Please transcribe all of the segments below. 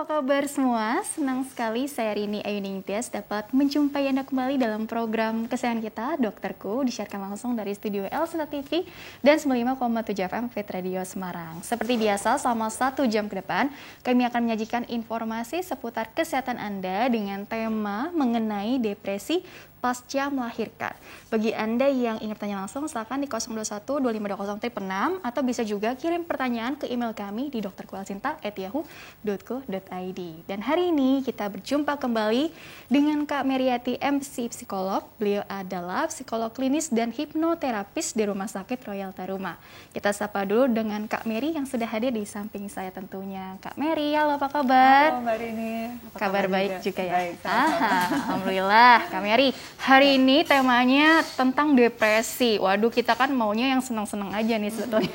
kabar semua? Senang sekali saya Rini Ayuning Tias dapat menjumpai Anda kembali dalam program kesehatan kita, Dokterku, disiarkan langsung dari studio Elsita TV dan 95,7 FM Fit Radio Semarang. Seperti biasa, selama 1 jam ke depan, kami akan menyajikan informasi seputar kesehatan Anda dengan tema mengenai depresi pasca melahirkan. Bagi Anda yang ingin bertanya langsung, silakan di 021-2520-666 atau bisa juga kirim pertanyaan ke email kami di dokterkualsinta@yahoo.co.id. Dan hari ini kita berjumpa kembali dengan Kak Meriati MC Psikolog. Beliau adalah psikolog klinis dan hipnoterapis di Rumah Sakit Royal Taruma. Kita sapa dulu dengan Kak Meri yang sudah hadir di samping saya tentunya. Kak Meri, halo, apa kabar? Halo Mbak Rini. Kabar baik juga ya? Baik, alhamdulillah. Kak Meri, hari ini temanya tentang depresi. Waduh, kita kan maunya yang senang-senang aja nih sebetulnya.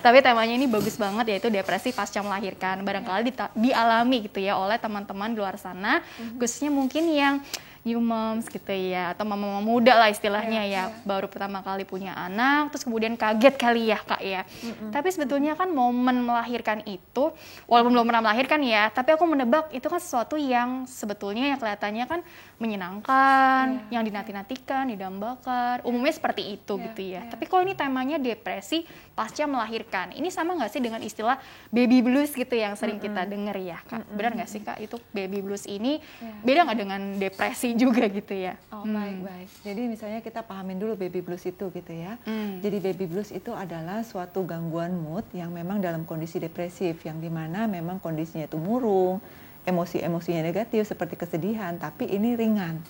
Tapi temanya ini bagus banget, yaitu depresi pasca melahirkan. Barangkali dialami gitu ya oleh teman-teman di luar sana, khususnya mungkin yang new moms gitu ya, atau mama-mama muda lah istilahnya ya, baru pertama kali punya anak, terus kemudian kaget kali ya Kak ya. Tapi sebetulnya kan momen melahirkan itu, walaupun belum pernah melahirkan ya, tapi aku menebak itu kan sesuatu yang sebetulnya yang kelihatannya kan menyenangkan, yang dinanti-nantikan, didambakan, umumnya seperti itu gitu ya. Tapi kalau ini temanya depresi pasca melahirkan, ini sama nggak sih dengan istilah baby blues gitu yang sering kita dengar ya Kak? Benar nggak sih Kak, itu baby blues ini beda nggak dengan depresi juga gitu ya? Oh baik. Jadi misalnya kita pahamin dulu baby blues itu gitu ya. Jadi baby blues itu adalah suatu gangguan mood yang memang dalam kondisi depresif, yang dimana memang kondisinya itu murung, emosi-emosinya negatif seperti kesedihan, tapi ini ringan.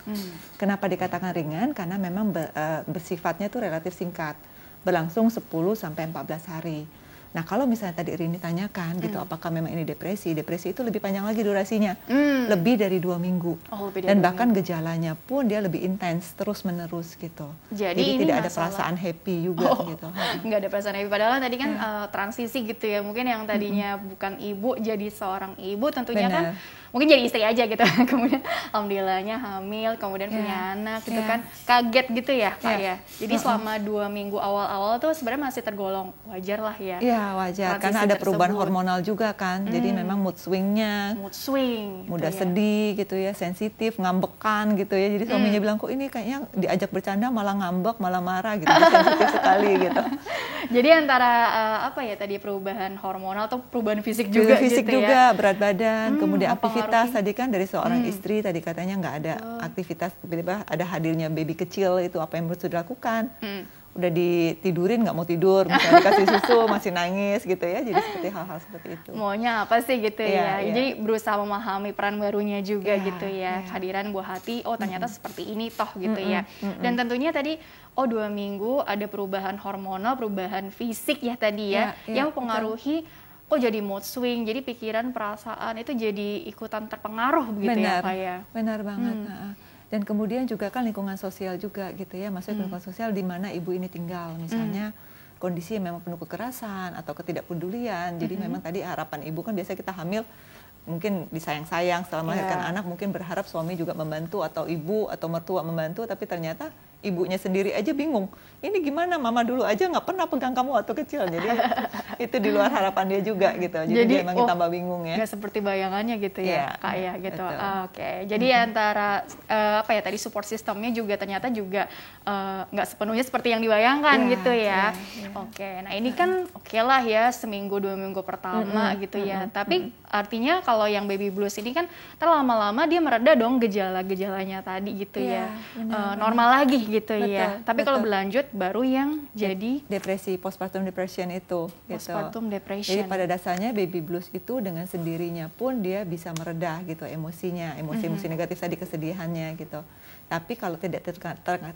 Kenapa dikatakan ringan? Karena memang bersifatnya itu relatif singkat, berlangsung 10-14 hari. Nah kalau misalnya tadi Rini tanyakan gitu, apakah memang ini depresi? Depresi itu lebih panjang lagi durasinya, lebih dari 2 minggu. Dan bahkan gejalanya pun dia lebih intens, terus menerus gitu. Jadi tidak ada perasaan happy juga gitu. Nggak ada perasaan happy, padahal tadi kan transisi gitu ya, mungkin yang tadinya bukan ibu jadi seorang ibu tentunya kan mungkin jadi istri aja gitu. Kemudian alhamdulillahnya hamil, kemudian punya anak gitu kan, kaget gitu ya Kak ya. Jadi selama 2 minggu awal-awal tuh sebenarnya masih tergolong wajar lah ya. Iya wajar, karena ada perubahan hormonal juga kan. Jadi memang mood swingnya, mudah gitu sedih gitu ya, sensitif, ngambekan gitu ya. Jadi suaminya bilang, kok ini kayaknya diajak bercanda malah ngambek, malah marah gitu, sensitif sekali gitu. Jadi antara apa ya tadi, perubahan hormonal atau perubahan fisik juga fisik gitu juga, ya. berat badan, kemudian aktivitas tadi kan dari seorang istri tadi katanya nggak ada aktivitas, tiba-tiba ada hadirnya baby kecil, itu apa yang harus dilakukan? Udah ditidurin nggak mau tidur, misalnya dikasih susu masih nangis gitu ya, jadi seperti hal-hal seperti itu. Maunya apa sih gitu ya. Jadi berusaha memahami peran barunya juga gitu ya, kehadiran buah hati, oh ternyata seperti ini toh gitu ya. Dan tentunya tadi 2 minggu ada perubahan hormonal, perubahan fisik ya tadi ya, yang mempengaruhi jadi mood swing, jadi pikiran, perasaan itu jadi ikutan terpengaruh begitu ya Pak ya. Benar banget. Dan kemudian juga kan lingkungan sosial juga gitu ya, maksudnya lingkungan sosial di mana ibu ini tinggal, misalnya kondisi memang penuh kekerasan atau ketidakpedulian. Jadi memang tadi harapan ibu kan biasa kita hamil mungkin disayang-sayang, setelah melahirkan anak mungkin berharap suami juga membantu atau ibu atau mertua membantu, tapi ternyata ibunya sendiri aja bingung, ini gimana, mama dulu aja nggak pernah pegang kamu waktu kecil. Jadi itu di luar harapan dia juga gitu, jadi dia emang tambah bingung ya. Nggak seperti bayangannya gitu ya Kak ya gitu. Jadi antara apa ya tadi, support systemnya juga ternyata juga nggak sepenuhnya seperti yang dibayangkan gitu ya. Nah ini kan lah ya, seminggu 2 minggu pertama gitu ya, tapi artinya kalau yang baby blues ini kan lama-lama dia mereda dong gejala-gejalanya tadi gitu ya, normal lagi gitu ya. Tapi kalau berlanjut baru yang jadi depresi, postpartum depression itu. Postpartum depression. Jadi pada dasarnya baby blues itu dengan sendirinya pun dia bisa meredah gitu emosinya, emosi-emosi negatif tadi, kesedihannya gitu. Tapi kalau tidak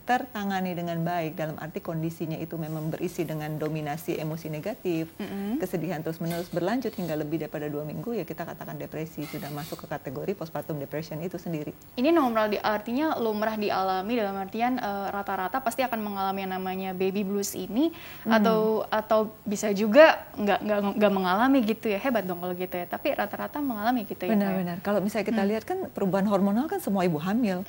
tertangani dengan baik, dalam arti kondisinya itu memang berisi dengan dominasi emosi negatif, kesedihan terus-menerus berlanjut hingga lebih daripada 2 minggu, ya kita katakan depresi, sudah masuk ke kategori postpartum depression itu sendiri. Ini artinya lumrah dialami, dalam artian rata-rata pasti akan mengalami yang namanya baby blues ini, atau bisa juga nggak mengalami gitu ya. Hebat dong kalau gitu ya, tapi rata-rata mengalami gitu ya. Benar-benar. Kalau misalnya kita lihat kan perubahan hormonal kan semua ibu hamil.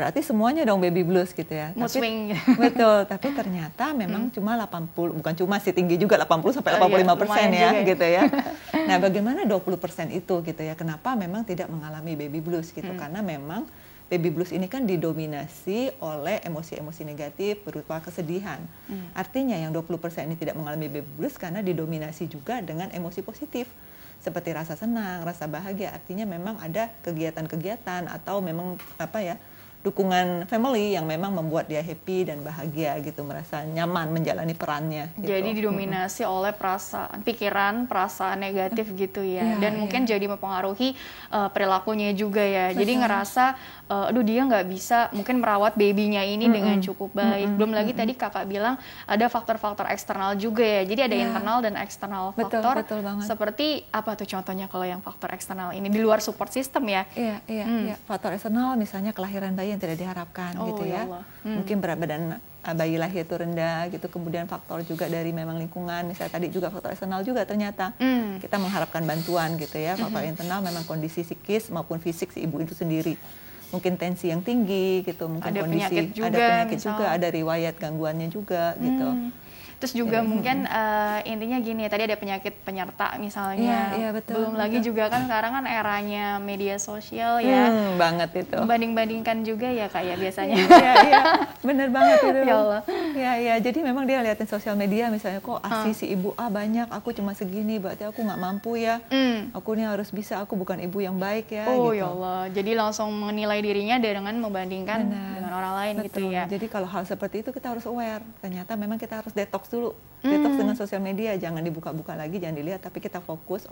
Berarti semuanya dong baby blues gitu ya. Mood swing. Betul, tapi ternyata memang cuma 80, bukan cuma sih, tinggi juga 80-85% ya gitu ya. Nah bagaimana 20% 20% itu gitu ya. Kenapa memang tidak mengalami baby blues gitu? Karena memang baby blues ini kan didominasi oleh emosi-emosi negatif berupa kesedihan. Artinya yang 20% ini tidak mengalami baby blues karena didominasi juga dengan emosi positif. Seperti rasa senang, rasa bahagia. Artinya memang ada kegiatan-kegiatan atau memang dukungan family yang memang membuat dia happy dan bahagia gitu, merasa nyaman menjalani perannya gitu. Jadi didominasi oleh pikiran, perasaan negatif gitu ya. Dan mungkin jadi mempengaruhi perilakunya juga ya. Betul. Jadi ngerasa aduh dia nggak bisa mungkin merawat babynya ini dengan cukup baik. Belum lagi tadi kakak bilang ada faktor-faktor eksternal juga ya. Jadi ada internal dan eksternal faktor. Betul banget. Seperti apa tuh contohnya kalau yang faktor eksternal ini di luar support system ya? Iya. Faktor eksternal misalnya kelahiran bayi yang tidak diharapkan gitu ya. Mungkin berat badan bayi lahir itu rendah gitu. Kemudian faktor juga dari memang lingkungan. Misalnya tadi juga faktor eksternal juga ternyata kita mengharapkan bantuan gitu ya. Faktor internal memang kondisi psikis maupun fisik si ibu itu sendiri. Mungkin tensi yang tinggi gitu, mungkin ada kondisi penyakit juga, ada riwayat gangguannya juga gitu. Terus juga mungkin intinya gini, tadi ada penyakit penyerta misalnya. Betul, belum lagi juga kan sekarang kan eranya media sosial ya. Banget itu. Banding-bandingkan juga ya Kak ya biasanya. Iya, bener banget itu. Ya Allah. Iya, jadi memang dia liatin sosial media misalnya, kok ASI si ibu banyak, aku cuma segini, berarti aku nggak mampu ya. Aku ini harus bisa, aku bukan ibu yang baik ya. Oh gitu. Ya Allah, jadi langsung menilai dirinya dengan membandingkan dengan orang lain. Betul. Gitu ya. Jadi kalau hal seperti itu kita harus aware, ternyata memang kita harus detox dulu. Detox dengan sosial media, jangan dibuka-buka lagi, jangan dilihat, tapi kita fokus,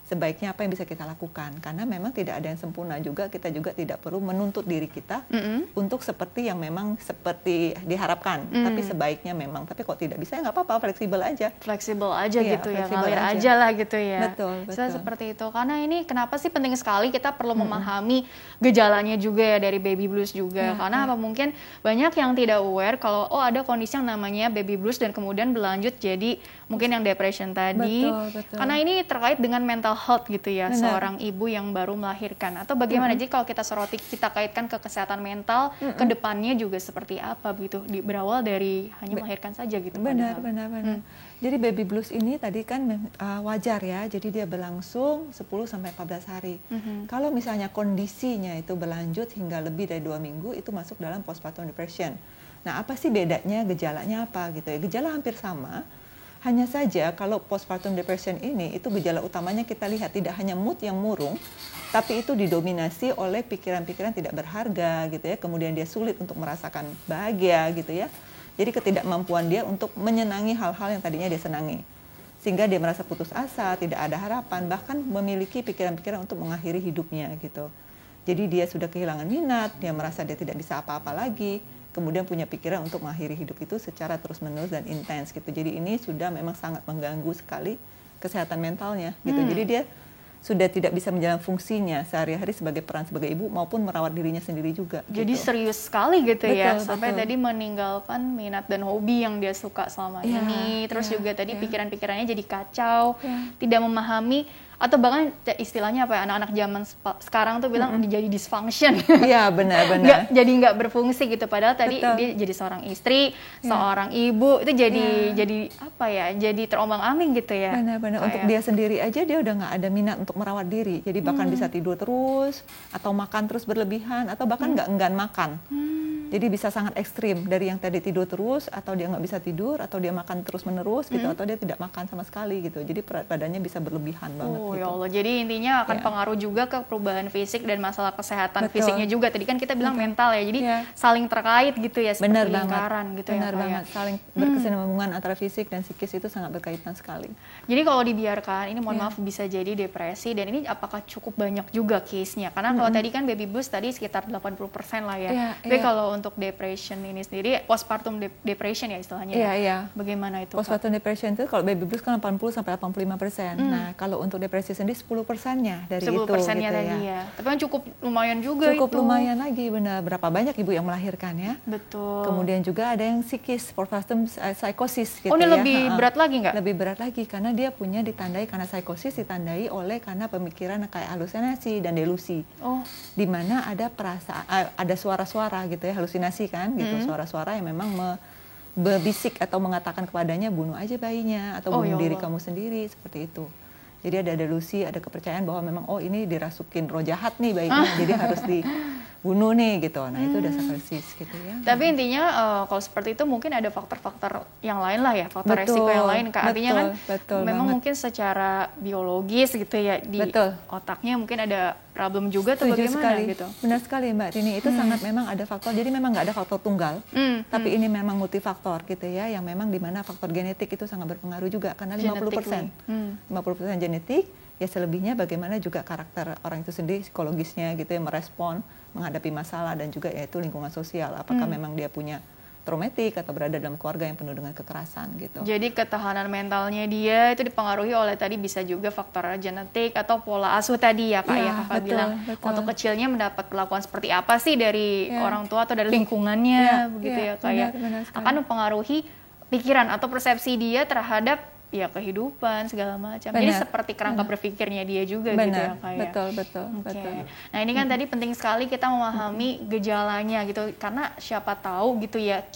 sebaiknya apa yang bisa kita lakukan. Karena memang tidak ada yang sempurna juga, kita juga tidak perlu menuntut diri kita untuk seperti yang memang seperti diharapkan. Tapi sebaiknya memang, tapi kok tidak bisa ya nggak apa-apa, fleksibel aja. Fleksibel aja gitu ya, ngalir aja lah gitu ya. Betul. Seperti itu. Karena ini kenapa sih penting sekali kita perlu memahami gejalanya juga ya dari baby blues juga. Karena apa mungkin banyak yang tidak aware kalau ada kondisi yang namanya baby blues dan kemudian berlanjut jadi mungkin yang depression tadi. Betul. Karena ini terkait dengan mental health gitu ya, seorang ibu yang baru melahirkan. Atau bagaimana jadi kalau kita soroti, kita kaitkan ke kesehatan mental, ke depannya juga seperti apa gitu, berawal dari hanya melahirkan saja gitu. Benar. Jadi baby blues ini tadi kan wajar ya, jadi dia berlangsung 10-14 hari. Kalau misalnya kondisinya itu berlanjut hingga lebih dari 2 minggu, itu masuk dalam postpartum depression. Nah, apa sih bedanya, gejalanya apa gitu ya? Gejala hampir sama. Hanya saja kalau postpartum depression ini itu gejala utamanya kita lihat tidak hanya mood yang murung, tapi itu didominasi oleh pikiran-pikiran tidak berharga gitu ya. Kemudian dia sulit untuk merasakan bahagia gitu ya. Jadi ketidakmampuan dia untuk menyenangi hal-hal yang tadinya dia senangi. Sehingga dia merasa putus asa, tidak ada harapan, bahkan memiliki pikiran-pikiran untuk mengakhiri hidupnya gitu. Jadi dia sudah kehilangan minat, dia merasa dia tidak bisa apa-apa lagi. Kemudian punya pikiran untuk mengakhiri hidup itu secara terus-menerus dan intens gitu. Jadi ini sudah memang sangat mengganggu sekali kesehatan mentalnya gitu. Jadi dia sudah tidak bisa menjalankan fungsinya sehari-hari sebagai peran sebagai ibu maupun merawat dirinya sendiri juga. Jadi gitu. Serius sekali gitu ya, sampai betul. tadi meninggalkan minat dan hobi yang dia suka selama ini. Terus juga tadi pikiran-pikirannya jadi kacau, tidak memahami. Atau bahkan istilahnya apa ya, anak-anak zaman sekarang tuh bilang jadi dysfunction. Iya, benar. Jadi nggak berfungsi gitu. Padahal tadi dia jadi seorang istri, seorang ibu, itu jadi apa ya, jadi terombang-ambing gitu ya. Benar. Untuk dia sendiri aja dia udah nggak ada minat untuk merawat diri. Jadi bahkan bisa tidur terus, atau makan terus berlebihan, atau bahkan nggak enggan makan. Jadi bisa sangat ekstrim, dari yang tadi tidur terus, atau dia nggak bisa tidur, atau dia makan terus-menerus gitu, atau dia tidak makan sama sekali gitu. Jadi berat badannya bisa berlebihan banget. Oh ya Allah, jadi intinya akan pengaruh juga ke perubahan fisik dan masalah kesehatan fisiknya juga. Tadi kan kita bilang mental ya, jadi saling terkait gitu ya, seperti lingkaran gitu ya. Benar banget, saling berkesinambungan antara fisik dan psikis itu sangat berkaitan sekali. Jadi kalau dibiarkan, ini mohon maaf bisa jadi depresi, dan ini apakah cukup banyak juga case-nya? Karena kalau tadi kan baby blues tadi sekitar 80% lah ya. Tapi kalau untuk depression ini sendiri, postpartum depression ya istilahnya. Iya. Bagaimana itu? Postpartum depression itu kalau baby blues kan 80-85%. Nah, kalau untuk depresi sendiri 10%-nya dari 10% itu. 10%-nya gitu tadi ya. Tapi kan cukup lumayan juga itu. Cukup lumayan lagi, benar. Berapa banyak ibu yang melahirkan ya? Betul. Kemudian juga ada yang psikis, postpartum psychosis gitu ya. Oh, ini lebih berat lagi nggak? Lebih berat lagi karena dia punya ditandai, karena psikosis ditandai oleh karena pemikiran kayak halusinasi dan delusi. Di mana ada perasaan, ada suara-suara gitu ya, halusinasi kan gitu, suara-suara yang memang berbisik atau mengatakan kepadanya bunuh aja bayinya atau bunuh diri kamu sendiri, seperti itu. Jadi ada delusi, ada kepercayaan bahwa memang oh ini dirasukin roh jahat nih bayinya, jadi harus dibunuh nih gitu. Nah itu dasar krisis gitu ya. Tapi intinya kalau seperti itu mungkin ada faktor-faktor yang lain lah ya, faktor resiko yang lain. Artinya kan memang mungkin secara biologis gitu ya di otaknya mungkin ada problem juga atau bagaimana gitu. Benar sekali Mbak Rini, itu sangat memang ada faktor. Jadi memang nggak ada faktor tunggal, tapi ini memang multifaktor gitu ya, yang memang dimana faktor genetik itu sangat berpengaruh juga karena 50%, 50% genetik. Ya selebihnya bagaimana juga karakter orang itu sendiri, psikologisnya gitu ya, merespon menghadapi masalah dan juga yaitu lingkungan sosial. Apakah memang dia punya traumatik atau berada dalam keluarga yang penuh dengan kekerasan gitu. Jadi ketahanan mentalnya dia itu dipengaruhi oleh tadi bisa juga faktor genetik atau pola asuh tadi ya Kak ya, Kakak bilang untuk kecilnya mendapat perlakuan seperti apa sih dari orang tua atau dari lingkungannya begitu ya Kak ya. Akan mempengaruhi pikiran atau persepsi dia terhadap ya kehidupan segala macam. Jadi seperti kerangka berpikirnya dia juga gitu ya kayak. Betul. Nah ini kan tadi penting sekali kita memahami gejalanya gitu, karena siapa tahu gitu ya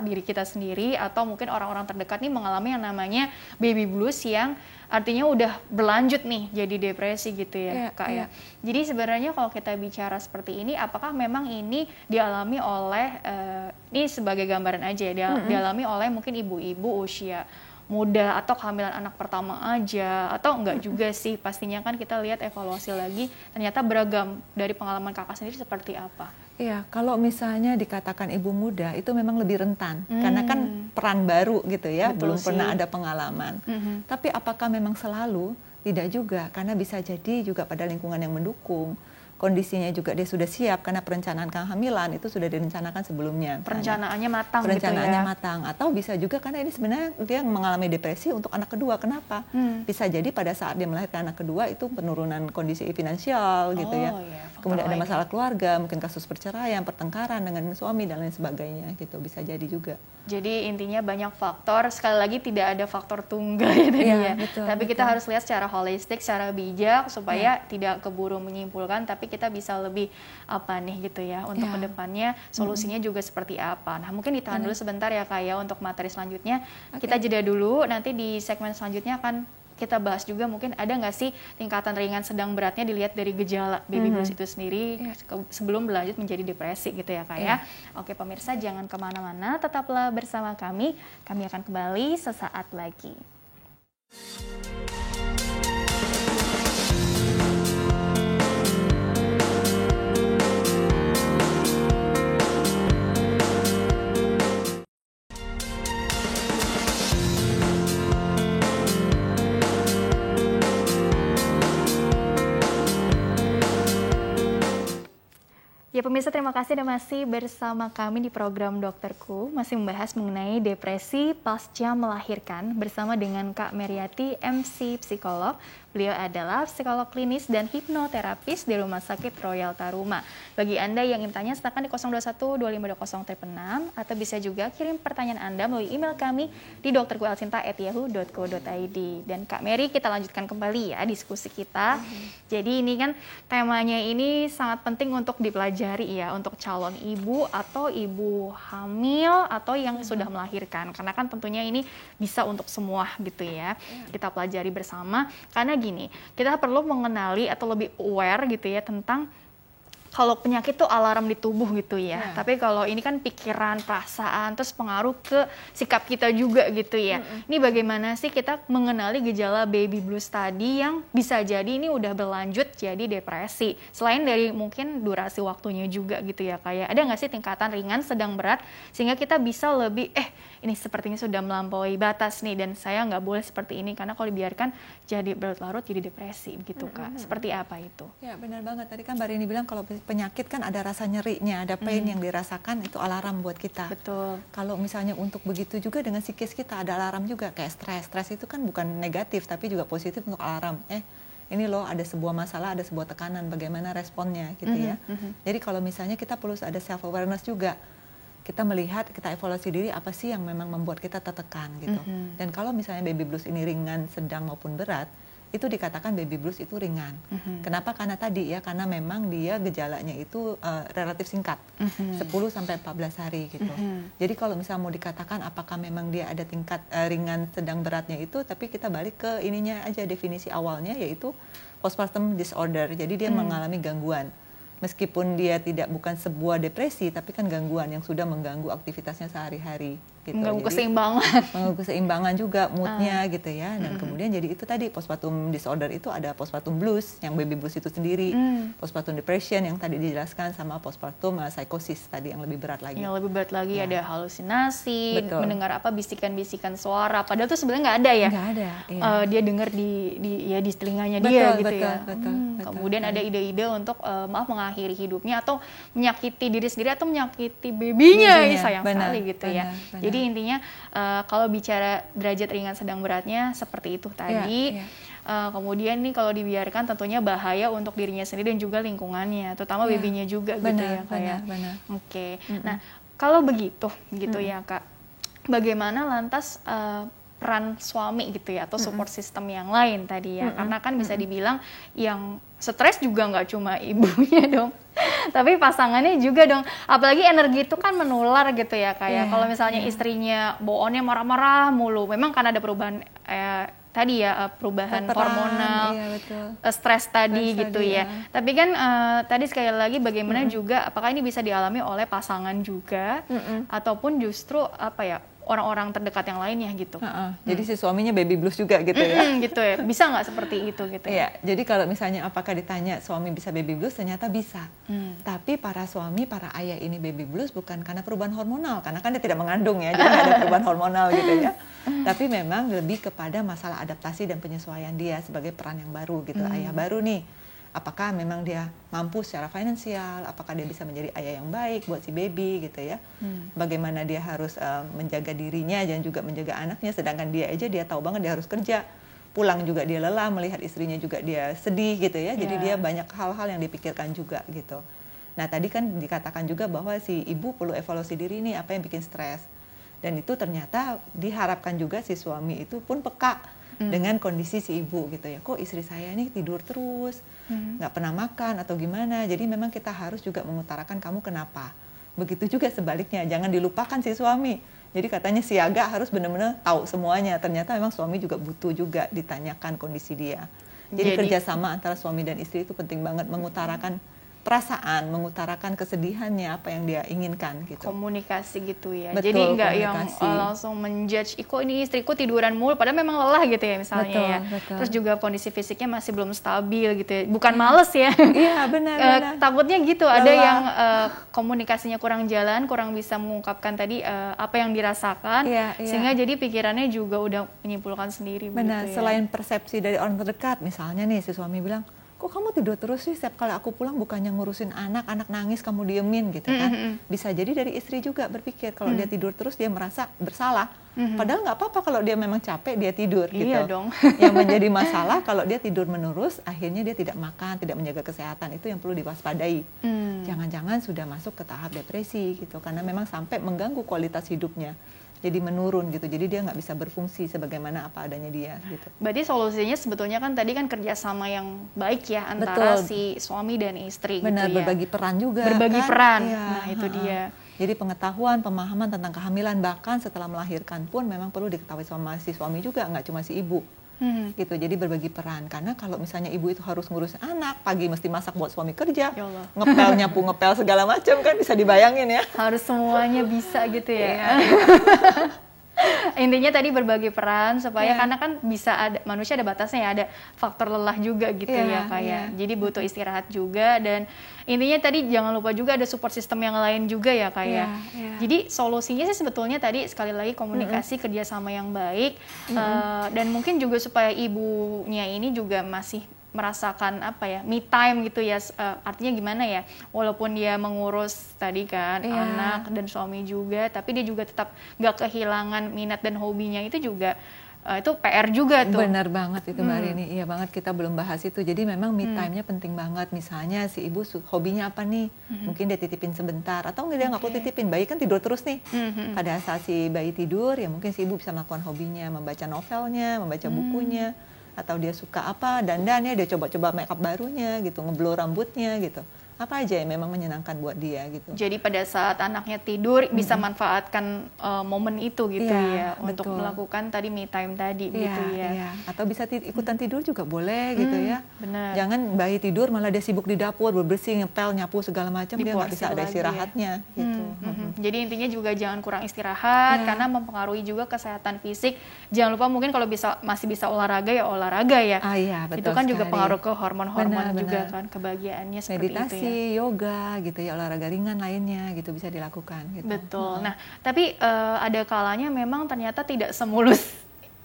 diri kita sendiri atau mungkin orang-orang terdekat nih mengalami yang namanya baby blues yang artinya udah berlanjut nih jadi depresi gitu ya Kak ya. Jadi sebenarnya kalau kita bicara seperti ini, apakah memang ini dialami oleh ini sebagai gambaran aja ya, dialami oleh mungkin ibu-ibu usia muda atau kehamilan anak pertama aja, atau enggak juga sih? Pastinya kan kita lihat evaluasi lagi ternyata beragam dari pengalaman Kakak sendiri seperti apa? Iya, kalau misalnya dikatakan ibu muda itu memang lebih rentan karena kan peran baru gitu ya, belum pernah ada pengalaman. Tapi apakah memang selalu? Tidak juga, karena bisa jadi juga pada lingkungan yang mendukung. Kondisinya juga dia sudah siap karena perencanaan kehamilan itu sudah direncanakan sebelumnya. Perencanaannya matang perencanaannya gitu ya. matang. Atau bisa juga karena ini sebenarnya dia mengalami depresi untuk anak kedua. Kenapa? Bisa jadi pada saat dia melahirkan anak kedua itu penurunan kondisi finansial gitu ya. Kemudian ada masalah keluarga, mungkin kasus perceraian, pertengkaran dengan suami dan lain sebagainya gitu. Bisa jadi juga. Jadi intinya banyak faktor, sekali lagi tidak ada faktor tunggal ya tadi ya. Tapi kita harus lihat secara holistik, secara bijak supaya tidak keburu menyimpulkan, tapi kita bisa lebih apa nih gitu ya untuk kedepannya solusinya juga seperti apa. Nah mungkin ditahan dulu sebentar ya Kak ya untuk materi selanjutnya. Kita jeda dulu, nanti di segmen selanjutnya akan kita bahas juga mungkin ada nggak sih tingkatan ringan sedang beratnya dilihat dari gejala baby blues itu sendiri sebelum berlanjut menjadi depresi gitu ya Kak ya. Oke pemirsa jangan kemana-mana, tetaplah bersama kami akan kembali sesaat lagi. Ya pemirsa, terima kasih Anda masih bersama kami di program Dokterku, masih membahas mengenai depresi pasca melahirkan bersama dengan Kak Meriati, MC Psikolog. Beliau adalah psikolog klinis dan hipnoterapis di Rumah Sakit Royal Taruma. Bagi Anda yang ingin tanya, silakan di 021 2520 6 atau bisa juga kirim pertanyaan Anda melalui email kami di dokterkuelcinta@yahoo.co.id. Dan Kak Meri, kita lanjutkan kembali ya diskusi kita. Jadi ini kan temanya ini sangat penting untuk dipelajari ya, untuk calon ibu atau ibu hamil atau yang sudah melahirkan. Karena kan tentunya ini bisa untuk semua gitu ya. Kita pelajari bersama, karena gini, kita perlu mengenali atau lebih aware gitu ya tentang kalau penyakit itu alarm di tubuh gitu ya. Tapi kalau ini kan pikiran, perasaan, terus pengaruh ke sikap kita juga gitu ya. Ini bagaimana sih kita mengenali gejala baby blues tadi yang bisa jadi ini udah berlanjut jadi depresi. Selain dari mungkin durasi waktunya juga gitu ya. Kayak ada nggak sih tingkatan ringan, sedang, berat, sehingga kita bisa lebih, ini sepertinya sudah melampaui batas nih dan saya nggak boleh seperti ini. Karena kalau dibiarkan jadi berlarut jadi depresi gitu Kak. Seperti apa itu? Ya benar banget. Tadi kan Mbak Rini bilang kalau penyakit kan ada rasa nyerinya, ada pain yang dirasakan, itu alarm buat kita. Betul. Kalau misalnya untuk begitu juga dengan psikis kita ada alarm juga, kayak stres. Stres itu kan bukan negatif tapi juga positif untuk alarm. Ini loh ada sebuah masalah, ada sebuah tekanan, bagaimana responnya gitu ya. Jadi kalau misalnya kita perlu ada self awareness juga. Kita melihat, kita evaluasi diri apa sih yang memang membuat kita tertekan gitu. Dan kalau misalnya baby blues ini ringan, sedang maupun berat, itu dikatakan baby blues itu ringan. Kenapa? Karena tadi ya, karena memang dia gejalanya itu relatif singkat, 10 sampai 14 hari gitu. Jadi kalau misalnya mau dikatakan apakah memang dia ada tingkat ringan, sedang, beratnya itu, tapi kita balik ke ininya aja, definisi awalnya yaitu postpartum disorder. Jadi dia mengalami gangguan. Meskipun dia bukan sebuah depresi, tapi kan gangguan yang sudah mengganggu aktivitasnya sehari-hari. Gitu. Mengganggu keseimbangan. Mengganggu keseimbangan juga, moodnya gitu ya. Dan kemudian jadi itu tadi, postpartum disorder itu ada postpartum blues, yang baby blues itu sendiri. Postpartum depression yang tadi dijelaskan, sama postpartum psychosis tadi yang lebih berat lagi. Yang lebih berat lagi ada halusinasi, Betul. mendengar bisikan-bisikan suara. Padahal tuh sebenarnya nggak ada ya. Nggak ada. Iya. Dia dengar di telinganya Betul, dia gitu betul, ya. betul. Kemudian ada ide-ide untuk mengakhiri hidupnya atau menyakiti diri sendiri atau menyakiti babynya. Sayang sekali gitu ya. Benar. Jadi intinya kalau bicara derajat ringan sedang beratnya seperti itu tadi. Kemudian nih kalau dibiarkan tentunya bahaya untuk dirinya sendiri dan juga lingkungannya, terutama babynya juga gitu ya kayak. Benar. Oke. Nah, kalau begitu gitu ya Kak. Bagaimana lantas peran suami gitu ya atau support system yang lain tadi ya, karena kan bisa dibilang yang stres juga nggak cuma ibunya dong, tapi pasangannya juga dong, apalagi energi itu kan menular gitu ya kayak kalau misalnya istrinya bawaannya marah-marah mulu, memang kan ada perubahan tadi ya perubahan hormonal, stres tadi gitu ya. Tapi kan tadi sekali lagi bagaimana juga apakah ini bisa dialami oleh pasangan juga ataupun justru apa ya orang-orang terdekat yang lainnya gitu. Jadi si suaminya baby blues juga gitu ya. Gitu ya. Bisa nggak seperti itu gitu ya? Iya, jadi kalau misalnya apakah ditanya suami bisa baby blues, ternyata bisa. Tapi para suami, para ayah ini baby blues bukan karena perubahan hormonal, karena kan dia tidak mengandung ya, jadi nggak ada perubahan hormonal gitu ya. Tapi memang lebih kepada masalah adaptasi dan penyesuaian dia sebagai peran yang baru gitu, ayah baru nih. Apakah memang dia mampu secara finansial, apakah dia bisa menjadi ayah yang baik buat si baby gitu ya. Bagaimana dia harus menjaga dirinya dan juga menjaga anaknya, sedangkan dia aja dia tahu banget dia harus kerja. Pulang juga dia lelah, melihat istrinya juga dia sedih gitu ya. Jadi dia banyak hal-hal yang dipikirkan juga gitu. Nah tadi kan dikatakan juga bahwa si ibu perlu evaluasi diri nih apa yang bikin stres. Dan itu ternyata diharapkan juga si suami itu pun peka dengan kondisi si ibu gitu ya, kok istri saya nih tidur terus, nggak pernah makan atau gimana. Jadi memang kita harus juga mengutarakan kamu kenapa. Begitu juga sebaliknya, jangan dilupakan si suami. Jadi katanya siaga harus benar-benar tahu semuanya. Ternyata memang suami juga butuh juga ditanyakan kondisi dia. Jadi kerjasama antara suami dan istri itu penting banget, mengutarakan perasaan, mengutarakan kesedihannya, apa yang dia inginkan gitu. Komunikasi gitu ya. Betul, jadi nggak yang langsung menjudge, kok ini istriku tiduran mulu, padahal memang lelah gitu ya misalnya. Betul. Terus juga kondisi fisiknya masih belum stabil gitu ya. Bukan males ya. Iya benar. Takutnya gitu, lelah. Ada yang komunikasinya kurang jalan, kurang bisa mengungkapkan tadi apa yang dirasakan, sehingga jadi pikirannya juga udah menyimpulkan sendiri. Benar, gitu ya. Selain persepsi dari orang terdekat, misalnya nih si suami bilang, kok kamu tidur terus sih, setiap kali aku pulang bukannya ngurusin anak nangis kamu diemin gitu kan. Bisa jadi dari istri juga berpikir kalau dia tidur terus dia merasa bersalah. Padahal nggak apa-apa kalau dia memang capek dia tidur gitu. Iya dong. Yang menjadi masalah kalau dia tidur menerus, akhirnya dia tidak makan, tidak menjaga kesehatan, itu yang perlu diwaspadai. Jangan-jangan sudah masuk ke tahap depresi gitu, karena memang sampai mengganggu kualitas hidupnya. Jadi menurun gitu, jadi dia nggak bisa berfungsi sebagaimana apa adanya dia gitu. Berarti solusinya sebetulnya kan tadi kan kerjasama yang baik ya antara si suami dan istri. Benar, gitu ya. Berbagi peran juga. Berbagi kan? peran, Ya, nah itu dia. Jadi pengetahuan, pemahaman tentang kehamilan bahkan setelah melahirkan pun memang perlu diketahui sama si suami juga, nggak cuma si ibu. Gitu, jadi berbagi peran, karena kalau misalnya ibu itu harus ngurus anak, pagi mesti masak buat suami kerja, ngepel, nyapu, ngepel segala macam kan bisa dibayangin ya. Harus semuanya bisa gitu ya. Intinya tadi berbagi peran supaya karena kan bisa ada manusia ada batasnya ya, ada faktor lelah juga gitu ya kayak. Jadi butuh istirahat juga, dan intinya tadi jangan lupa juga ada support system yang lain juga ya kayak. Jadi solusinya sih sebetulnya tadi sekali lagi komunikasi, kerjasama yang baik, dan mungkin juga supaya ibunya ini juga masih merasakan apa ya, me time gitu ya, artinya gimana ya, walaupun dia mengurus tadi kan anak dan suami juga, tapi dia juga tetap gak kehilangan minat dan hobinya itu juga, itu PR juga tuh. Benar banget itu Mbak Rini, iya banget, kita belum bahas itu. Jadi memang me time-nya penting banget. Misalnya si ibu hobinya apa nih, mungkin dia titipin sebentar, atau enggak dia nggak perlu titipin, bayi kan tidur terus nih. Pada saat si bayi tidur ya mungkin si ibu bisa melakukan hobinya, membaca novelnya, membaca bukunya, atau dia suka apa dandannya, dia coba-coba make up barunya gitu, ngeblow rambutnya gitu. Apa aja yang memang menyenangkan buat dia gitu. Jadi pada saat anaknya tidur bisa manfaatkan momen itu gitu ya untuk betul. melakukan tadi me time tadi gitu ya. Iya. Atau bisa ikutan tidur juga boleh gitu ya. Benar. Jangan bayi tidur malah dia sibuk di dapur, berbersih, ngepel, nyapu segala macam, dia nggak bisa ada istirahatnya gitu. Jadi intinya juga jangan kurang istirahat karena mempengaruhi juga kesehatan fisik. Jangan lupa mungkin kalau masih bisa olahraga ya olahraga ya. Iya, betul itu kan sekali. juga pengaruh ke hormon-hormon juga Benar. kan, kebahagiaannya seperti Meditasi, itu ya. yoga gitu ya, olahraga ringan lainnya gitu bisa dilakukan gitu. Betul. Nah, tapi ada kalanya memang ternyata tidak semulus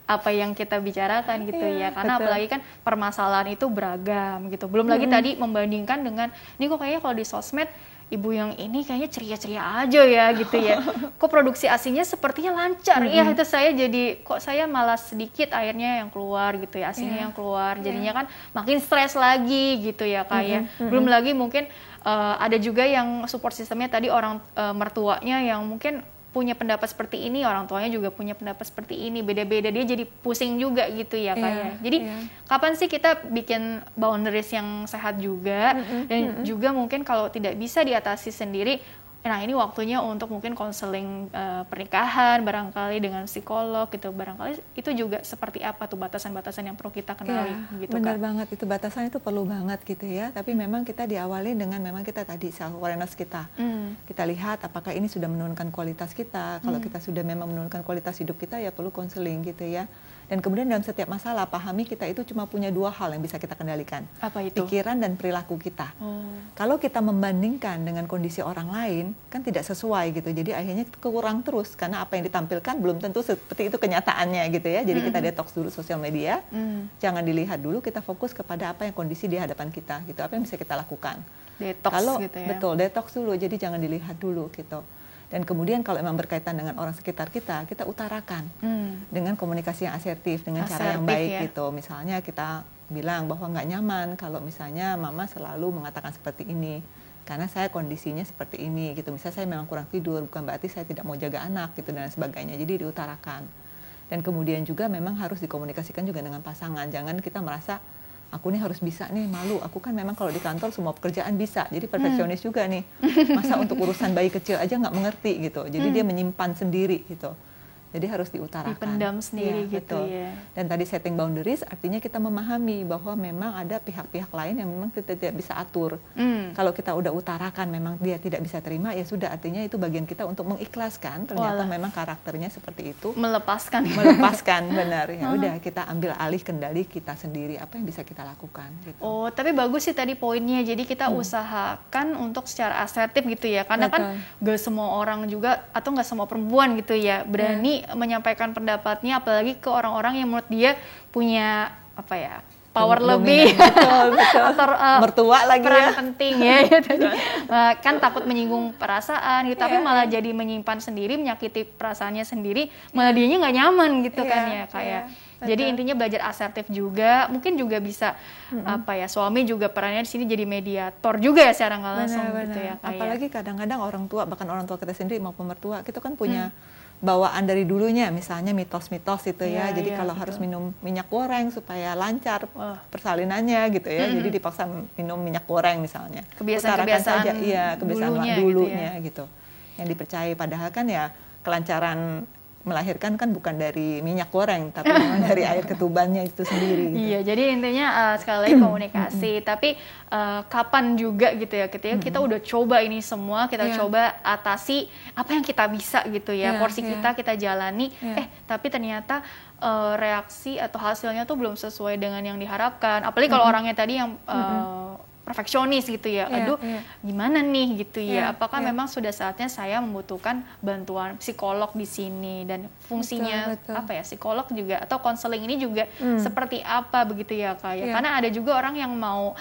apa yang kita bicarakan gitu ya. Karena betul. apalagi kan permasalahan itu beragam gitu. Belum lagi tadi membandingkan dengan ini kok kayaknya kalau di sosmed ibu yang ini kayaknya ceria-ceria aja ya gitu ya. Kok produksi ASINya sepertinya lancar. Iya, itu saya jadi kok saya malah sedikit airnya yang keluar gitu ya, ASINnya yang keluar. Jadinya kan makin stres lagi gitu ya kayak. Belum lagi mungkin ada juga yang support sistemnya tadi orang mertuanya yang mungkin punya pendapat seperti ini, orang tuanya juga punya pendapat seperti ini, beda-beda, dia jadi pusing juga gitu ya kayak. Jadi kapan sih kita bikin boundaries yang sehat juga dan juga mungkin kalau tidak bisa diatasi sendiri, nah ini waktunya untuk mungkin konseling pernikahan barangkali dengan psikolog gitu, barangkali itu juga seperti apa tuh batasan-batasan yang perlu kita kenali gitu benar kan. banget, itu batasan itu perlu banget gitu ya, tapi memang kita diawali dengan memang kita tadi self awareness kita. Kita lihat apakah ini sudah menurunkan kualitas kita. Kalau kita sudah memang menurunkan kualitas hidup kita ya perlu konseling gitu ya. Dan kemudian dalam setiap masalah pahami kita itu cuma punya 2 hal yang bisa kita kendalikan. Apa itu? Pikiran dan perilaku kita. Kalau kita membandingkan dengan kondisi orang lain kan tidak sesuai gitu. Jadi akhirnya kurang terus karena apa yang ditampilkan belum tentu seperti itu kenyataannya gitu ya. Jadi kita detox dulu sosial media. Jangan dilihat dulu, kita fokus kepada apa yang kondisi di hadapan kita gitu. Apa yang bisa kita lakukan. Detox gitu ya. Betul, detox dulu. Jadi jangan dilihat dulu gitu. Dan kemudian kalau memang berkaitan dengan orang sekitar kita, kita utarakan dengan komunikasi yang asertif, dengan cara yang baik gitu. Misalnya kita bilang bahwa nggak nyaman kalau misalnya mama selalu mengatakan seperti ini, karena saya kondisinya seperti ini gitu. Misalnya saya memang kurang tidur, bukan berarti saya tidak mau jaga anak gitu dan sebagainya. Jadi diutarakan. Dan kemudian juga memang harus dikomunikasikan juga dengan pasangan. Jangan kita merasa aku nih harus bisa nih, malu. Aku kan memang kalau di kantor semua pekerjaan bisa. Jadi perfeksionis juga nih. Masa untuk urusan bayi kecil aja nggak mengerti gitu. Jadi dia menyimpan sendiri gitu. Jadi harus diutarakan. Dipendam sendiri gitu betul. ya. Dan tadi setting boundaries artinya kita memahami bahwa memang ada pihak-pihak lain yang memang kita tidak bisa atur. Kalau kita udah utarakan memang dia tidak bisa terima, ya sudah, artinya itu bagian kita untuk mengikhlaskan. Ternyata memang karakternya seperti itu. Melepaskan. Benar. Ya udah, kita ambil alih kendali kita sendiri, apa yang bisa kita lakukan gitu. Oh, tapi bagus sih tadi poinnya. Jadi kita usahakan untuk secara asertif gitu ya. Karena kan gak semua orang juga atau gak semua perempuan gitu ya berani menyampaikan pendapatnya, apalagi ke orang-orang yang menurut dia punya apa ya, power lebih, betul. atau mertua lagi peran ya. penting ya gitu. Kan takut menyinggung perasaan gitu, tapi malah jadi menyimpan sendiri, menyakiti perasaannya sendiri, malah dianya nggak nyaman gitu kan ya kayak. Jadi intinya belajar asertif juga, mungkin juga bisa apa ya, suami juga perannya di sini jadi mediator juga ya secara nggak langsung gitu ya kayak. Apalagi kadang-kadang orang tua, bahkan orang tua kita sendiri maupun mertua, kita kan punya bawaan dari dulunya, misalnya mitos-mitos itu ya. Jadi kalau harus minum minyak goreng supaya lancar persalinannya gitu ya. Jadi dipaksa minum minyak goreng misalnya. Kebiasaan-kebiasaan dulunya gitu. Yang dipercayai, padahal kan ya kelancaran melahirkan kan bukan dari minyak goreng, tapi memang dari air ketubannya itu sendiri. Gitu. Iya, jadi intinya sekali lagi komunikasi. Tapi kapan juga gitu ya, kita udah coba ini semua, kita coba atasi apa yang kita bisa gitu ya, porsi kita jalani. Tapi ternyata reaksi atau hasilnya tuh belum sesuai dengan yang diharapkan. Apalagi kalau orangnya tadi yang perfeksionis gitu ya, gimana nih gitu ya, apakah memang sudah saatnya saya membutuhkan bantuan psikolog di sini, dan fungsinya apa ya, psikolog juga atau konseling ini juga seperti apa begitu ya Kak ya. Karena ada juga orang yang mau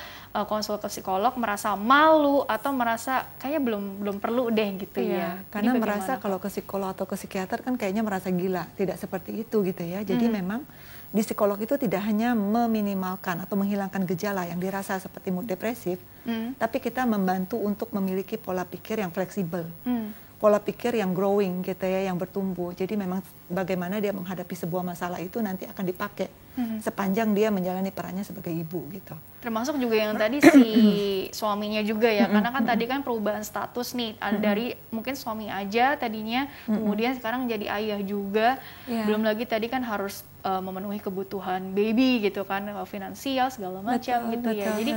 konsul ke psikolog merasa malu atau merasa kayaknya belum perlu deh gitu ya. Karena merasa kalau ke psikolog atau ke psikiater kan kayaknya merasa gila, tidak seperti itu gitu ya. Jadi memang di psikolog itu tidak hanya meminimalkan atau menghilangkan gejala yang dirasa seperti mood depresif, tapi kita membantu untuk memiliki pola pikir yang fleksibel, pola pikir yang growing gitu ya, yang bertumbuh. Jadi memang bagaimana dia menghadapi sebuah masalah itu nanti akan dipakai sepanjang dia menjalani perannya sebagai ibu gitu. Termasuk juga yang tadi si suaminya juga ya, karena kan tadi kan perubahan status nih, dari mungkin suami aja tadinya, kemudian sekarang jadi ayah juga, belum lagi tadi kan harus memenuhi kebutuhan baby gitu kan, finansial segala macam gitu ya. Jadi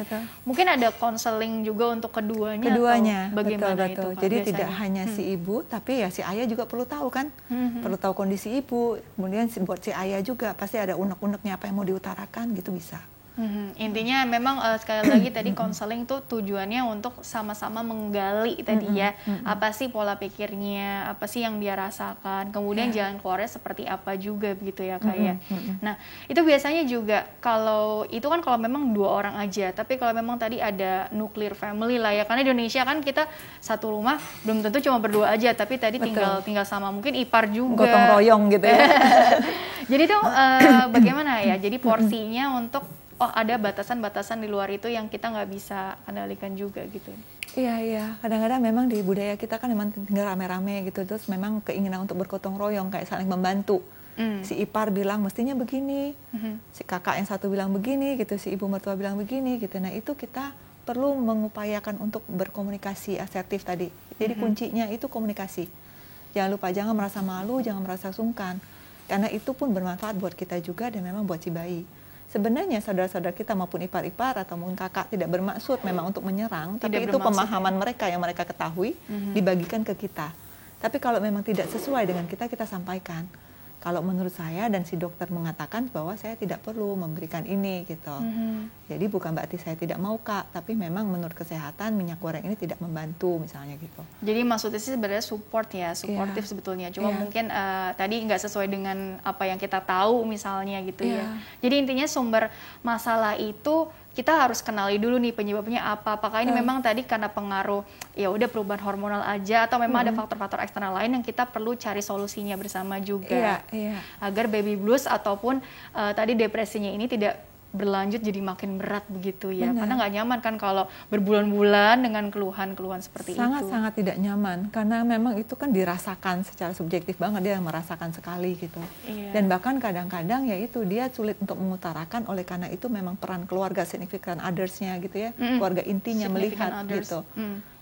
mungkin ada konseling juga untuk keduanya atau bagaimana itu Kak, Jadi biasanya? tidak hanya si ibu, tapi ya si ayah juga perlu tahu kan, perlu tahu kondisi ibu. Kemudian buat si ayah juga pasti ada unek-uneknya apa yang mau diutarakan gitu bisa. Intinya memang sekali lagi tadi konseling tuh tujuannya untuk sama-sama menggali tadi ya, apa sih pola pikirnya, apa sih yang dia rasakan, kemudian jalan keluarnya seperti apa juga begitu ya Kak ya. Nah itu biasanya juga kalau itu kan kalau memang 2 orang aja, tapi kalau memang tadi ada nuclear family lah ya, karena di Indonesia kan kita satu rumah belum tentu cuma berdua aja, tapi tadi tinggal sama mungkin ipar juga. Gotong royong gitu ya. Jadi tuh bagaimana ya, jadi porsinya untuk ada batasan-batasan di luar itu yang kita nggak bisa kendalikan juga gitu. Iya. Kadang-kadang memang di budaya kita kan memang tinggal rame-rame gitu. Terus memang keinginan untuk bergotong royong kayak saling membantu. Si ipar bilang mestinya begini, si kakak yang satu bilang begini gitu, si ibu mertua bilang begini gitu. Nah itu kita perlu mengupayakan untuk berkomunikasi asertif tadi. Jadi kuncinya itu komunikasi. Jangan lupa, jangan merasa malu, jangan merasa sungkan. Karena itu pun bermanfaat buat kita juga dan memang buat si bayi. Sebenarnya saudara-saudara kita maupun ipar-ipar atau mungkin kakak tidak bermaksud memang untuk menyerang, tapi itu pemahaman mereka yang mereka ketahui dibagikan ke kita. Tapi kalau memang tidak sesuai dengan kita sampaikan. Kalau menurut saya dan si dokter mengatakan bahwa saya tidak perlu memberikan ini gitu. Jadi bukan berarti saya tidak mau Kak, tapi memang menurut kesehatan minyak goreng ini tidak membantu misalnya gitu. Jadi maksudnya sih sebenarnya support ya, suportif sebetulnya. Cuma mungkin tadi nggak sesuai dengan apa yang kita tahu misalnya gitu ya. Jadi intinya sumber masalah itu kita harus kenali dulu nih penyebabnya apa. Apakah ini memang tadi karena pengaruh ya udah perubahan hormonal aja atau memang ada faktor-faktor eksternal lain yang kita perlu cari solusinya bersama juga. Agar baby blues ataupun tadi depresinya ini tidak berlanjut jadi makin berat begitu ya. Karena nggak nyaman kan kalau berbulan-bulan dengan keluhan-keluhan seperti itu. Sangat tidak nyaman karena memang itu kan dirasakan secara subjektif banget, dia merasakan sekali gitu. Dan bahkan kadang-kadang ya itu dia sulit untuk mengutarakan, oleh karena itu memang peran keluarga, significant others-nya gitu ya, keluarga intinya melihat gitu.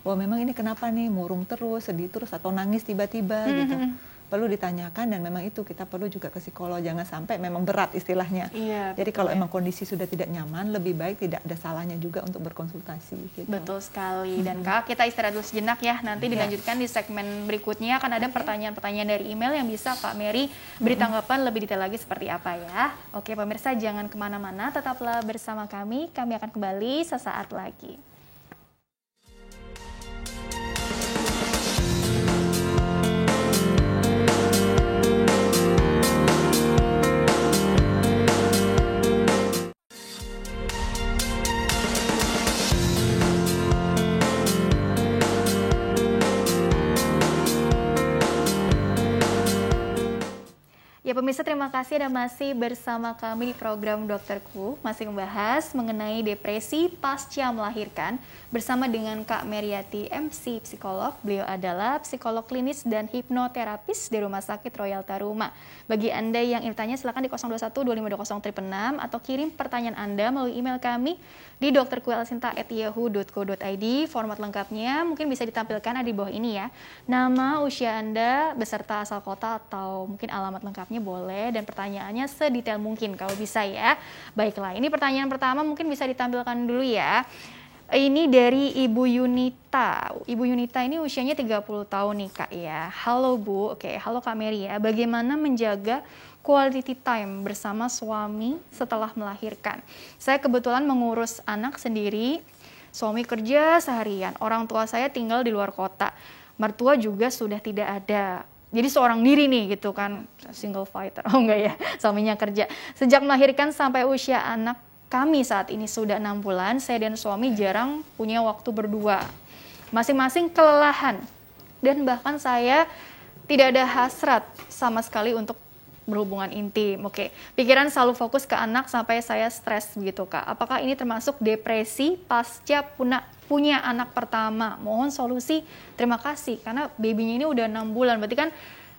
Wah memang ini kenapa nih murung terus, sedih terus atau nangis tiba-tiba gitu. Perlu ditanyakan dan memang itu kita perlu juga ke psikolog, jangan sampai memang berat istilahnya. Jadi kalau emang kondisi sudah tidak nyaman, lebih baik tidak ada salahnya juga untuk berkonsultasi gitu. Betul sekali. Dan Kak, kita istirahat dulu sejenak ya, nanti dilanjutkan di segmen berikutnya akan ada pertanyaan-pertanyaan dari email yang bisa Kak Mary beri tanggapan lebih detail lagi seperti apa ya. Oke pemirsa, jangan kemana-mana, tetaplah bersama kami akan kembali sesaat lagi. Ya pemirsa, terima kasih Anda masih bersama kami di program Dokterku, masih membahas mengenai depresi pasca melahirkan bersama dengan Kak Meriati MC Psikolog. Beliau adalah psikolog klinis dan hipnoterapis di Rumah Sakit Royal Taruma. Bagi Anda yang ingin bertanya silakan di 021 2520 666 atau kirim pertanyaan Anda melalui email kami di dokterkuelsinta@yahoo.co.id. Format lengkapnya mungkin bisa ditampilkan di bawah ini ya. Nama, usia Anda, beserta asal kota atau mungkin alamat lengkapnya boleh, dan pertanyaannya sedetail mungkin kalau bisa ya. Baiklah, ini pertanyaan pertama mungkin bisa ditampilkan dulu ya. Ini dari Ibu Yunita. Ibu Yunita ini usianya 30 tahun nih Kak ya. Halo Bu, oke, halo Kak Mary ya. Bagaimana menjaga quality time bersama suami setelah melahirkan? Saya kebetulan mengurus anak sendiri, suami kerja seharian, orang tua saya tinggal di luar kota, mertua juga sudah tidak ada. Jadi seorang diri nih gitu kan, single fighter, oh enggak ya, suaminya kerja. Sejak melahirkan sampai usia anak kami saat ini sudah 6 bulan, saya dan suami jarang punya waktu berdua. Masing-masing kelelahan, dan bahkan saya tidak ada hasrat sama sekali untuk berhubungan intim. Oke, pikiran selalu fokus ke anak sampai saya stres begitu Kak. Apakah ini termasuk depresi pasca punya anak pertama? Mohon solusi, terima kasih. Karena babynya ini udah 6 bulan, berarti kan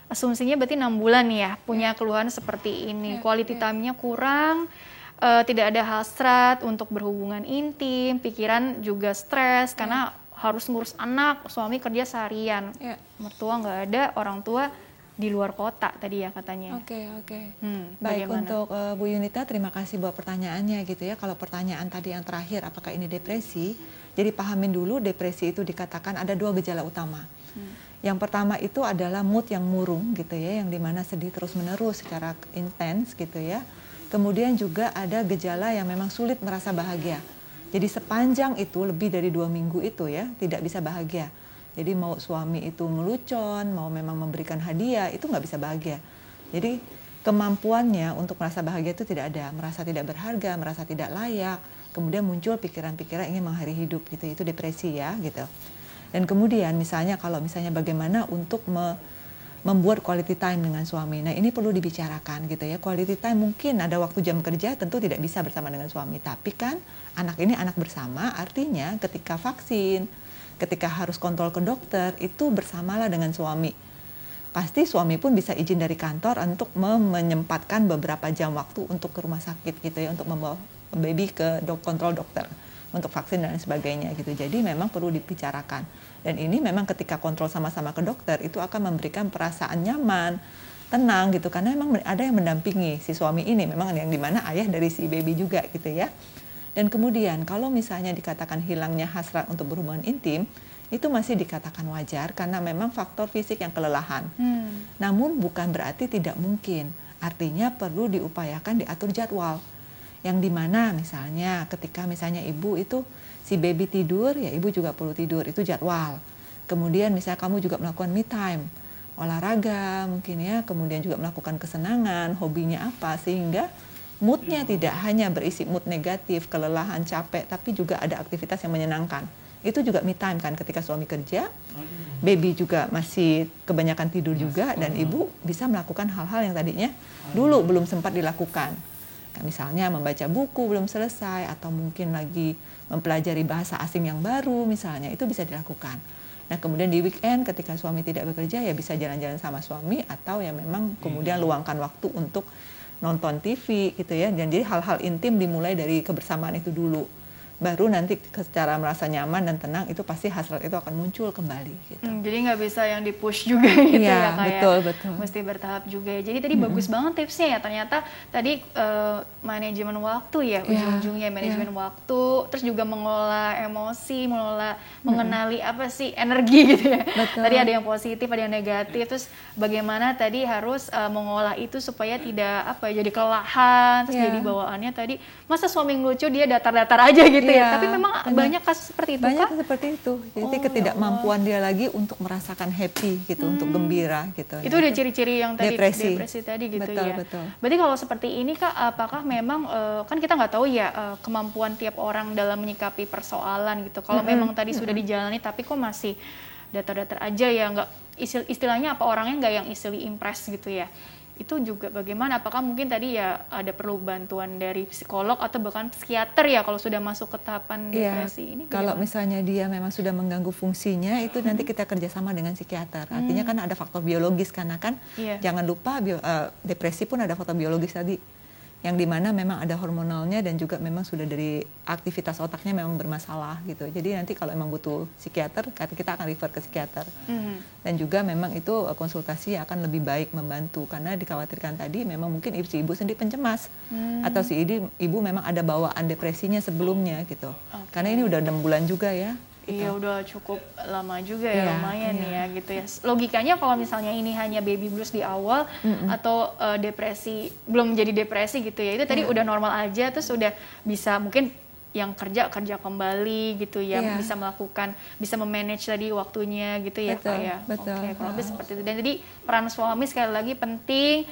asumsinya berarti 6 bulan ya punya keluhan seperti ini. Quality time-nya kurang, tidak ada hasrat untuk berhubungan intim, pikiran juga stres karena harus ngurus anak, suami kerja seharian, mertua nggak ada, orang tua di luar kota tadi ya katanya. Oke. bagaimana? Baik, untuk Bu Yunita, terima kasih buat pertanyaannya gitu ya. Kalau pertanyaan tadi yang terakhir, apakah ini depresi? Jadi pahamin dulu, depresi itu dikatakan ada 2 gejala utama. Yang pertama itu adalah mood yang murung gitu ya, yang dimana sedih terus-menerus secara intens gitu ya. Kemudian juga ada gejala yang memang sulit merasa bahagia. Jadi sepanjang itu, lebih dari 2 minggu itu ya, tidak bisa bahagia. Jadi mau suami itu melucon, mau memang memberikan hadiah, itu nggak bisa bahagia. Jadi kemampuannya untuk merasa bahagia itu tidak ada, merasa tidak berharga, merasa tidak layak. Kemudian muncul pikiran-pikiran ingin mengakhiri hidup gitu, itu depresi ya gitu. Dan kemudian misalnya kalau misalnya bagaimana untuk membuat quality time dengan suami. Nah ini perlu dibicarakan gitu ya. Quality time mungkin ada waktu jam kerja tentu tidak bisa bersama dengan suami. Tapi kan anak ini anak bersama, artinya ketika vaksin, ketika harus kontrol ke dokter, itu bersamalah dengan suami. Pasti suami pun bisa izin dari kantor untuk menyempatkan beberapa jam waktu untuk ke rumah sakit gitu ya, untuk membawa baby ke kontrol dokter untuk vaksin dan sebagainya gitu. Jadi memang perlu dibicarakan. Dan ini memang ketika kontrol sama-sama ke dokter itu akan memberikan perasaan nyaman, tenang gitu, karena memang ada yang mendampingi si suami ini, memang yang dimana ayah dari si baby juga gitu ya. Dan kemudian kalau misalnya dikatakan hilangnya hasrat untuk berhubungan intim, itu masih dikatakan wajar karena memang faktor fisik yang kelelahan. Namun bukan berarti tidak mungkin. Artinya perlu diupayakan diatur jadwal. Yang dimana misalnya ketika misalnya ibu itu si baby tidur, ya ibu juga perlu tidur, itu jadwal. Kemudian misalnya kamu juga melakukan me time, olahraga mungkin ya, kemudian juga melakukan kesenangan, hobinya apa, sehingga moodnya tidak hanya berisi mood negatif, kelelahan, capek, tapi juga ada aktivitas yang menyenangkan. Itu juga me time kan, ketika suami kerja, baby juga masih kebanyakan tidur juga, dan ibu bisa melakukan hal-hal yang tadinya dulu belum sempat dilakukan. Misalnya membaca buku belum selesai, atau mungkin lagi mempelajari bahasa asing yang baru misalnya, itu bisa dilakukan. Nah kemudian di weekend ketika suami tidak bekerja, ya bisa jalan-jalan sama suami, atau ya memang kemudian luangkan waktu untuk nonton TV gitu ya. Dan jadi hal-hal intim dimulai dari kebersamaan itu dulu. Baru nanti secara merasa nyaman dan tenang, itu pasti hasrat itu akan muncul kembali gitu. Jadi nggak bisa yang di-push juga gitu ya kayak. Betul. Mesti bertahap juga ya. Jadi tadi bagus banget tipsnya ya. Ternyata tadi manajemen waktu ya, ujung-ujungnya manajemen waktu, terus juga mengelola emosi, mengenali apa sih energi gitu ya. Betul. Tadi ada yang positif, ada yang negatif, terus bagaimana tadi harus mengolah itu supaya tidak jadi kelelahan, terus jadi bawaannya tadi masa suami ngelucu dia datar-datar aja gitu. Tapi memang banyak kasus seperti itu. Banyak seperti itu. Jadi ketidakmampuan dia lagi untuk merasakan happy gitu, untuk gembira gitu. Itu udah ciri-ciri yang tadi depresi tadi gitu. Betul. Berarti kalau seperti ini Kak, apakah memang kan kita nggak tahu ya kemampuan tiap orang dalam menyikapi persoalan gitu. Kalau memang tadi sudah dijalani tapi kok masih datar-datar aja ya, nggak istilahnya apa, orangnya nggak yang easily impressed gitu ya. Itu juga bagaimana? Apakah mungkin tadi ya ada perlu bantuan dari psikolog atau bahkan psikiater ya kalau sudah masuk ke tahapan depresi ini? Kalau misalnya dia memang sudah mengganggu fungsinya, itu nanti kita kerjasama dengan psikiater. Artinya kan ada faktor biologis, karena kan jangan lupa depresi pun ada faktor biologis tadi, yang dimana memang ada hormonalnya dan juga memang sudah dari aktivitas otaknya memang bermasalah gitu. Jadi nanti kalau memang butuh psikiater, kita akan refer ke psikiater. Dan juga memang itu konsultasi akan lebih baik membantu, karena dikhawatirkan tadi memang mungkin si ibu sendiri pencemas, atau si ibu memang ada bawaan depresinya sebelumnya gitu. Karena ini udah 6 bulan juga ya. Iya udah cukup lama juga ya, lumayan ya gitu ya. Logikanya kalau misalnya ini hanya baby blues di awal atau depresi, belum menjadi depresi gitu ya, itu tadi udah normal aja, terus udah bisa mungkin yang kerja kembali gitu ya, bisa melakukan, bisa memanage tadi waktunya gitu ya Kak ya. Oke, kalau lebih seperti itu. Dan jadi peran suami sekali lagi penting,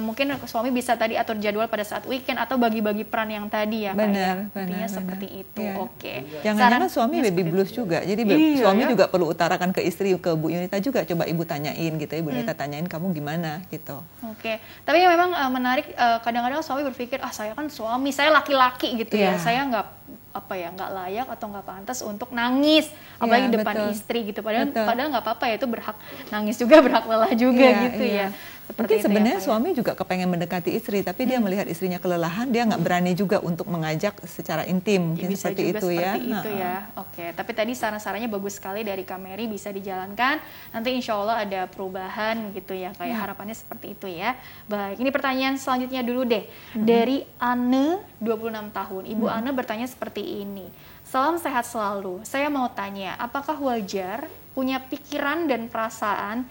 mungkin suami bisa tadi atur jadwal pada saat weekend atau bagi-bagi peran yang tadi ya Kak ya. Intinya seperti itu. Oke. Jangan-jangan suami baby blues juga, jadi suami juga perlu utarakan ke istri, ke Bu Yunita juga, coba ibu tanyain gitu ya, Bu Yunita tanyain kamu gimana gitu. Oke, tapi memang menarik, kadang-kadang suami berpikir, saya kan suami, saya laki-laki gitu ya, saya nggak apa ya, nggak layak atau nggak pantas untuk nangis, apalagi depan betul. istri gitu. Padahal Betul. padahal nggak apa-apa ya, itu berhak nangis juga, berhak lelah juga gitu ya. Seperti Mungkin itu sebenarnya ya, Kak, suami juga kepengen mendekati istri, tapi dia melihat istrinya kelelahan, dia nggak berani juga untuk mengajak secara intim, mungkin bisa seperti juga itu ya. seperti itu ya. Oke, tapi tadi saran-sarannya bagus sekali dari Kak Mary, bisa dijalankan. Nanti insya Allah ada perubahan gitu ya, kayak harapannya seperti itu ya. Baik, ini pertanyaan selanjutnya dulu deh. Dari Anne, 26 tahun. Ibu Anne bertanya seperti ini. Salam sehat selalu. Saya mau tanya, apakah wajar punya pikiran dan perasaan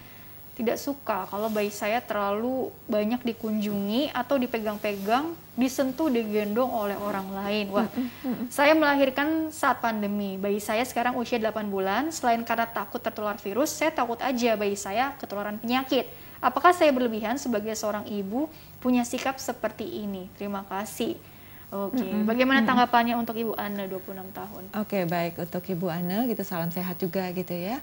tidak suka kalau bayi saya terlalu banyak dikunjungi atau dipegang-pegang, disentuh, digendong oleh orang lain? Wah, saya melahirkan saat pandemi. Bayi saya sekarang usia 8 bulan. Selain karena takut tertular virus, saya takut aja bayi saya ketularan penyakit. Apakah saya berlebihan sebagai seorang ibu punya sikap seperti ini? Terima kasih. Oke, bagaimana tanggapannya untuk Ibu Anne 26 tahun? Oke, baik, untuk Ibu Anne gitu, salam sehat juga gitu ya.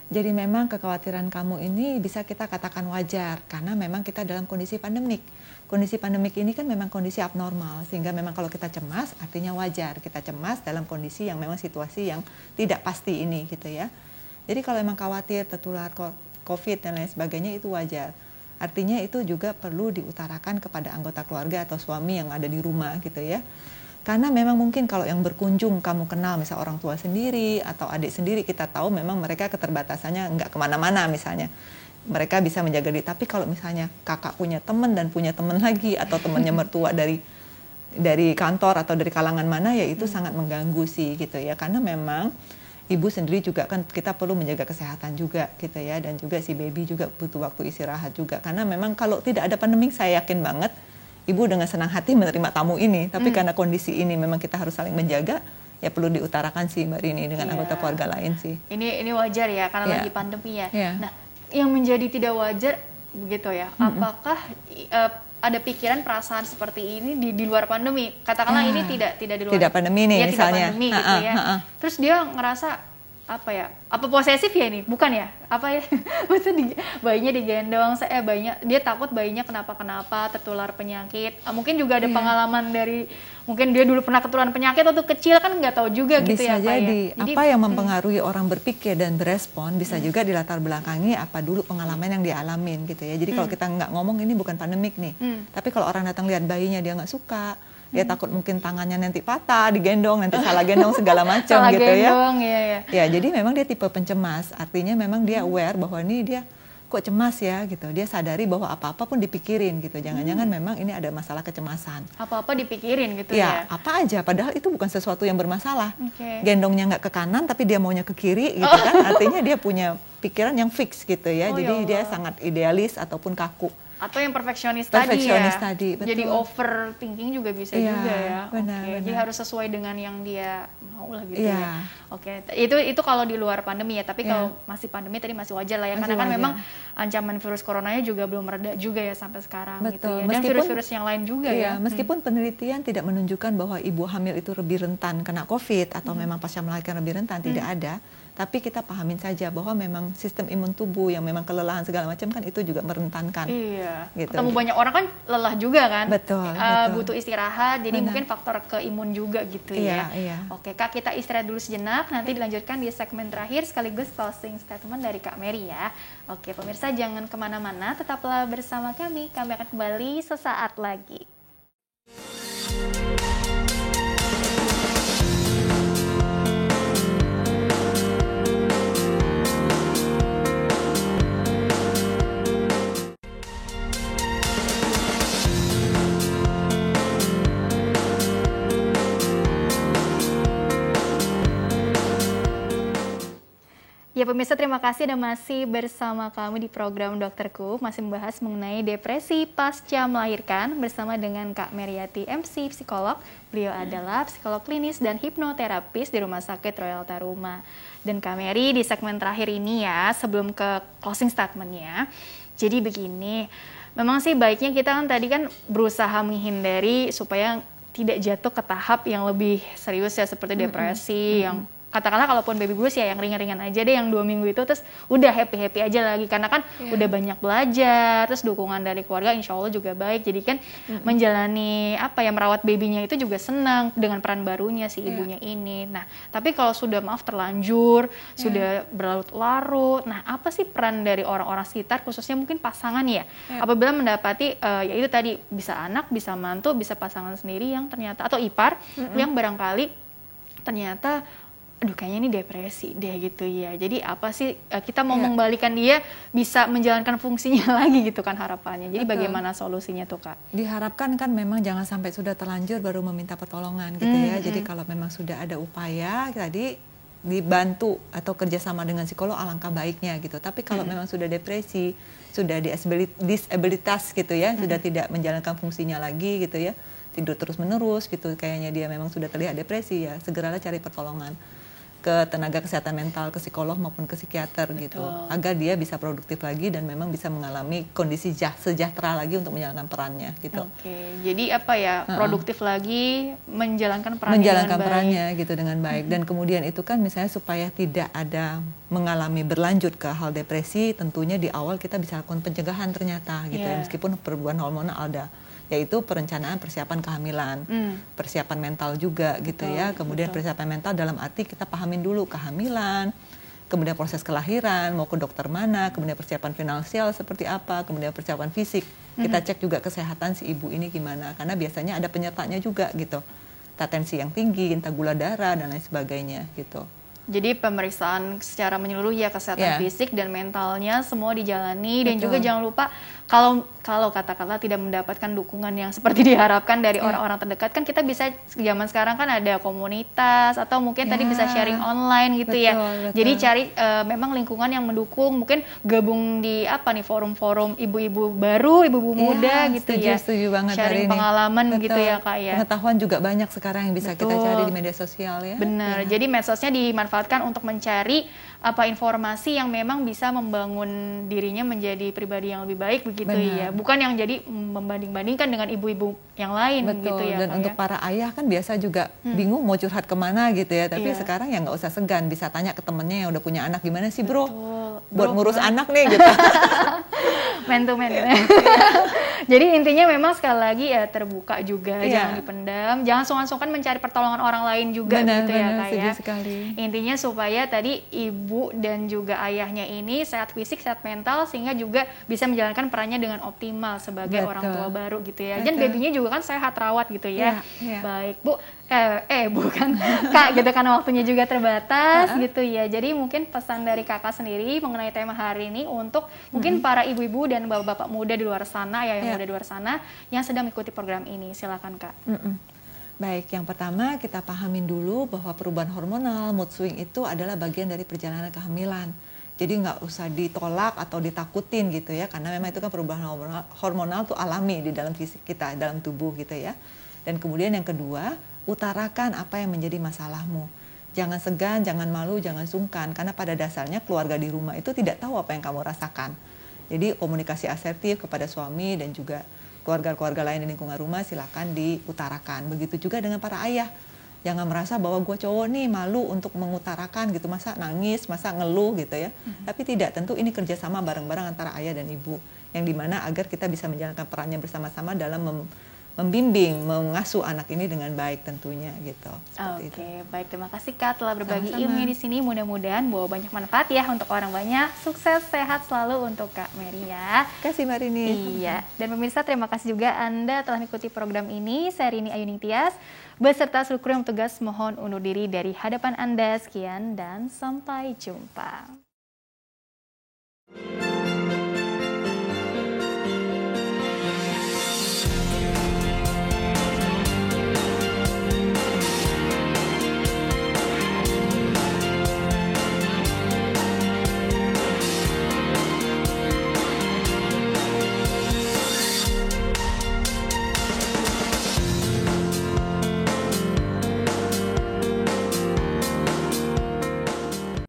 Jadi memang kekhawatiran kamu ini bisa kita katakan wajar karena memang kita dalam kondisi pandemik. Kondisi pandemik ini kan memang kondisi abnormal, sehingga memang kalau kita cemas artinya wajar. Kita cemas dalam kondisi yang memang situasi yang tidak pasti ini gitu ya. Jadi kalau memang khawatir tertular COVID dan lain sebagainya itu wajar. Artinya itu juga perlu diutarakan kepada anggota keluarga atau suami yang ada di rumah gitu ya. Karena memang mungkin kalau yang berkunjung kamu kenal, misal orang tua sendiri atau adik sendiri, kita tahu memang mereka keterbatasannya nggak kemana-mana misalnya. Mereka bisa menjaga diri. Tapi kalau misalnya kakak punya teman dan punya teman lagi atau temannya mertua dari kantor atau dari kalangan mana, ya itu sangat mengganggu sih gitu ya. Karena memang ibu sendiri juga kan kita perlu menjaga kesehatan juga gitu ya, dan juga si baby juga butuh waktu istirahat juga. Karena memang kalau tidak ada pandemi, saya yakin banget ibu dengan senang hati menerima tamu ini. Tapi karena kondisi ini memang kita harus saling menjaga, ya perlu diutarakan sih Mbak Rini dengan anggota keluarga lain sih. Ini wajar ya karena lagi pandemi ya. Yeah. Nah, yang menjadi tidak wajar begitu ya. Apakah ada pikiran perasaan seperti ini di luar pandemi? Katakanlah ini tidak di luar. Tidak pandemi nih ya, misalnya. Tidak pandemi gitu ya. Terus dia ngerasa apa ya? Apa posesif ya ini? Bukan ya? Apa ya? Maksudnya bayinya digendong, dia takut bayinya kenapa-kenapa, tertular penyakit. Mungkin juga ada pengalaman dari, mungkin dia dulu pernah ketularan penyakit waktu kecil, kan nggak tahu juga gitu bisa ya. Jadi apa yang mempengaruhi orang berpikir dan berespon bisa juga dilatar belakangi apa dulu pengalaman yang dialamin gitu ya. Jadi kalau kita nggak ngomong ini bukan pandemik nih, tapi kalau orang datang lihat bayinya dia nggak suka, dia takut mungkin tangannya nanti patah, digendong, nanti salah gendong segala macam gitu gendong, ya. Ya, jadi memang dia tipe pencemas. Artinya memang dia aware bahwa ini dia kok cemas ya gitu. Dia sadari bahwa apa-apa pun dipikirin gitu. Jangan-jangan memang ini ada masalah kecemasan. Apa-apa dipikirin gitu ya. Ya, apa aja. Padahal itu bukan sesuatu yang bermasalah. Okay. Gendongnya nggak ke kanan tapi dia maunya ke kiri gitu kan. Artinya dia punya pikiran yang fix gitu ya. Jadi dia sangat idealis ataupun kaku. Atau yang perfeksionis tadi ya. Betul. Jadi overthinking juga bisa juga ya. Benar. Jadi harus sesuai dengan yang dia mau lah gitu ya. Oke, itu kalau di luar pandemi ya. Tapi kalau masih pandemi tadi masih wajar lah ya. Karena kan memang ancaman virus coronanya juga belum reda juga ya sampai sekarang. Gitu ya. Dan virus-virus yang lain juga ya. Meskipun penelitian tidak menunjukkan bahwa ibu hamil itu lebih rentan kena COVID atau memang pasca melahirkan lebih rentan, tidak ada. Tapi kita pahamin saja bahwa memang sistem imun tubuh yang memang kelelahan segala macam kan itu juga merentankan. Iya. Gitu. Ketemu banyak orang kan lelah juga kan. Betul. Butuh istirahat. Jadi mungkin faktor ke imun juga gitu ya. Iya. Oke, Kak, kita istirahat dulu sejenak. Nanti dilanjutkan di segmen terakhir sekaligus closing statement dari Kak Mary ya. Oke, pemirsa jangan kemana-mana. Tetaplah bersama kami. Kami akan kembali sesaat lagi. Ya pemirsa, terima kasih dan masih bersama kami di program Dokterku, masih membahas mengenai depresi pasca melahirkan bersama dengan Kak Meriati MC, psikolog. Beliau adalah psikolog klinis dan hipnoterapis di Rumah Sakit Royal Taruma. Dan Kak Meri di segmen terakhir ini ya, sebelum ke closing statement-nya, jadi begini, memang sih baiknya kita kan tadi kan berusaha menghindari supaya tidak jatuh ke tahap yang lebih serius ya, seperti depresi yang katakanlah kalaupun baby blues ya yang ringan-ringan aja deh, yang 2 minggu itu terus udah happy-happy aja lagi, karena kan udah banyak belajar, terus dukungan dari keluarga insya Allah juga baik, jadi kan menjalani merawat babynya itu juga senang dengan peran barunya si ibunya ini. Nah tapi kalau sudah terlanjur, sudah berlarut-larut, nah apa sih peran dari orang-orang sekitar, khususnya mungkin pasangan ya, apabila mendapati ya itu tadi bisa anak, bisa mantu, bisa pasangan sendiri yang ternyata atau ipar yang barangkali ternyata aduh kayaknya ini depresi deh gitu ya. Jadi apa sih kita mau mengembalikan dia bisa menjalankan fungsinya lagi gitu kan harapannya. Jadi bagaimana solusinya tuh Kak? Diharapkan kan memang jangan sampai sudah terlanjur baru meminta pertolongan gitu ya. Jadi kalau memang sudah ada upaya tadi dibantu atau kerjasama dengan psikolog alangkah baiknya gitu. Tapi kalau memang sudah depresi, sudah disabilitas gitu ya, sudah tidak menjalankan fungsinya lagi gitu ya, tidur terus menerus gitu, kayaknya dia memang sudah terlihat depresi, ya segeralah cari pertolongan ke tenaga kesehatan mental, ke psikolog maupun ke psikiater gitu, agar dia bisa produktif lagi dan memang bisa mengalami kondisi sejahtera lagi untuk menjalankan perannya gitu. Oke, jadi produktif lagi menjalankan perannya menjalankan perannya gitu dengan baik. Dan kemudian itu kan misalnya supaya tidak ada mengalami berlanjut ke hal depresi, tentunya di awal kita bisa lakukan pencegahan ternyata gitu ya, meskipun perubahan hormonal ada, yaitu perencanaan persiapan kehamilan, persiapan mental juga gitu ya. Kemudian persiapan mental dalam arti kita pahamin dulu kehamilan, kemudian proses kelahiran, mau ke dokter mana, kemudian persiapan finansial seperti apa, kemudian persiapan fisik. Kita cek juga kesehatan si ibu ini gimana, karena biasanya ada penyertanya juga gitu. Entah tensi yang tinggi, entah gula darah dan lain sebagainya gitu. Jadi pemeriksaan secara menyeluruh ya, kesehatan fisik dan mentalnya semua dijalani. Dan juga jangan lupa kalau katakanlah tidak mendapatkan dukungan yang seperti diharapkan dari orang-orang terdekat, kan kita bisa zaman sekarang kan ada komunitas atau mungkin tadi bisa sharing online gitu ya. Jadi cari memang lingkungan yang mendukung, mungkin gabung di forum-forum ibu-ibu baru, ibu-ibu muda gitu ya. Setuju banget, sharing pengalaman gitu ya Kak ya. Pengetahuan juga banyak sekarang yang bisa kita cari di media sosial ya. Benar. Jadi medsosnya dimanfaatkan untuk mencari informasi yang memang bisa membangun dirinya menjadi pribadi yang lebih baik begitu ya. Bukan yang jadi membanding-bandingkan dengan ibu-ibu yang lain gitu ya. Dan untuk para ayah kan biasa juga bingung mau curhat kemana gitu ya. Tapi sekarang ya nggak usah segan, bisa tanya ke temennya yang udah punya anak, gimana sih bro? Buat ngurus anak nih gitu. Man to man. Jadi intinya memang sekali lagi ya terbuka juga, jangan dipendam, jangan sungkan-sungkan mencari pertolongan orang lain juga gitu ya Kak ya. Intinya supaya tadi ibu dan juga ayahnya ini sehat fisik, sehat mental, sehingga juga bisa menjalankan perannya dengan optimal sebagai orang tua baru gitu ya. Dan babynya juga kan sehat, rawat gitu ya. Baik Bu, bukan Kak gitu kan, waktunya juga terbatas gitu ya. Jadi mungkin pesan dari Kakak sendiri mengenai tema hari ini untuk mungkin para ibu-ibu dan bapak-bapak muda di luar sana ya, yang muda di luar sana yang sedang mengikuti program ini. Silakan Kak. Baik, yang pertama kita pahamin dulu bahwa perubahan hormonal, mood swing itu adalah bagian dari perjalanan kehamilan. Jadi nggak usah ditolak atau ditakutin gitu ya, karena memang itu kan perubahan hormonal tuh alami di dalam fisik kita, dalam tubuh gitu ya. Dan kemudian yang kedua, utarakan apa yang menjadi masalahmu. Jangan segan, jangan malu, jangan sungkan, karena pada dasarnya keluarga di rumah itu tidak tahu apa yang kamu rasakan. Jadi komunikasi asertif kepada suami dan juga keluarga-keluarga lain di lingkungan rumah silakan diutarakan. Begitu juga dengan para ayah. Jangan merasa bahwa gue cowok nih malu untuk mengutarakan gitu, masa nangis, masa ngeluh gitu ya. Tapi tidak, tentu ini kerjasama bareng-bareng antara ayah dan ibu, yang dimana agar kita bisa menjalankan perannya bersama-sama dalam membimbing, mengasuh anak ini dengan baik tentunya gitu. Oke, baik, terima kasih Kak telah berbagi ilmu di sini. Mudah-mudahan bawa banyak manfaat ya untuk orang banyak. Sukses, sehat selalu untuk Kak Mary ya. Terima kasih Mbak Rini. Iya, dan pemirsa terima kasih juga Anda telah mengikuti program ini. Saya Rini Ayuning Tias beserta seluruh kru yang tugas mohon undur diri dari hadapan Anda. Sekian dan sampai jumpa.